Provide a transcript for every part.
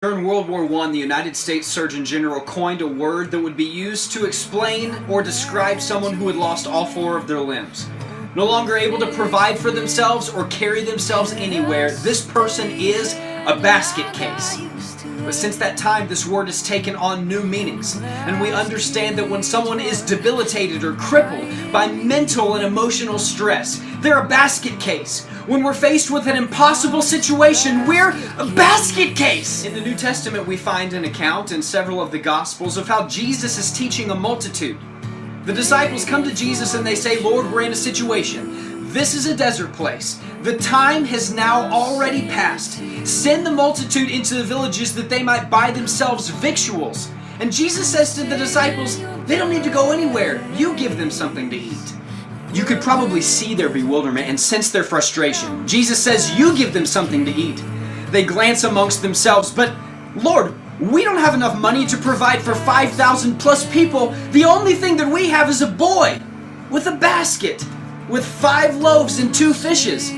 During World War I, the United States Surgeon General coined a word that would be used to explain or describe someone who had lost all four of their limbs. No longer able to provide for themselves or carry themselves anywhere, this person is a basket case. But since that time, this word has taken on new meanings, and we understand that when someone is debilitated or crippled by mental and emotional stress, they're a basket case. When we're faced with an impossible situation, we're a basket case. In the New Testament, we find an account in several of the Gospels of how Jesus is teaching a multitude. The disciples come to Jesus and they say, "Lord, we're in a situation. This is a desert place. The time has now already passed. Send the multitude into the villages that they might buy themselves victuals." And Jesus says to the disciples, they don't need to go anywhere. You give them something to eat. You could probably see their bewilderment and sense their frustration. Jesus says, you give them something to eat. They glance amongst themselves, but Lord, we don't have enough money to provide for 5,000 plus people. The only thing that we have is a boy with a basket with 5 loaves and 2 fishes.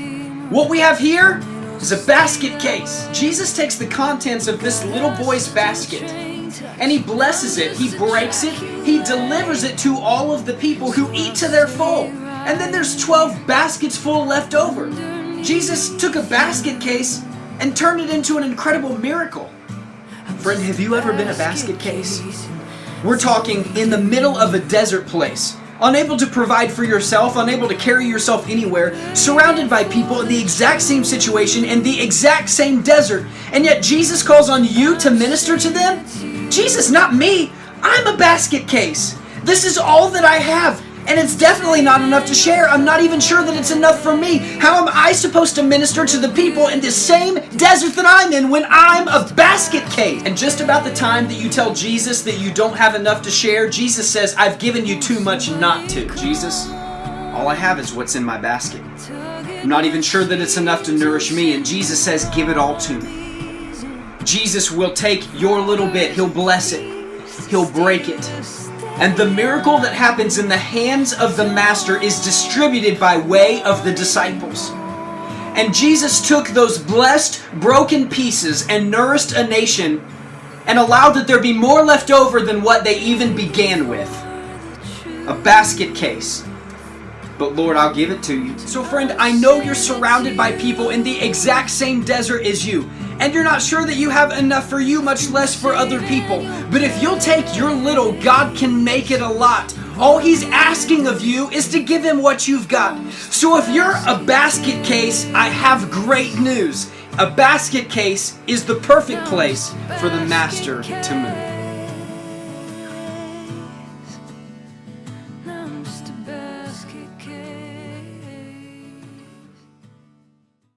What we have here is a basket case. Jesus takes the contents of this little boy's basket and he blesses it, he breaks it, he delivers it to all of the people who eat to their full. And then there's 12 baskets full left over. Jesus took a basket case and turned it into an incredible miracle. Friend, have you ever been a basket case? We're talking in the middle of a desert place, unable to provide for yourself, unable to carry yourself anywhere, surrounded by people in the exact same situation in the exact same desert, and yet Jesus calls on you to minister to them? Jesus, not me. I'm a basket case. This is all that I have, and it's definitely not enough to share. I'm not even sure that it's enough for me. How am I supposed to minister to the people in the same desert that I'm in when I'm a basket case? And just about the time that you tell Jesus that you don't have enough to share, Jesus says, I've given you too much not to. Jesus, all I have is what's in my basket. I'm not even sure that it's enough to nourish me, and Jesus says, give it all to me. Jesus will take your little bit, He'll bless it, He'll break it. And the miracle that happens in the hands of the Master is distributed by way of the disciples. And Jesus took those blessed, broken pieces and nourished a nation and allowed that there be more left over than what they even began with. A basket case. But Lord, I'll give it to you. So friend, I know you're surrounded by people in the exact same desert as you, and you're not sure that you have enough for you, much less for other people. But if you'll take your little, God can make it a lot. All He's asking of you is to give Him what you've got. So if you're a basket case, I have great news. A basket case is the perfect place for the Master to move.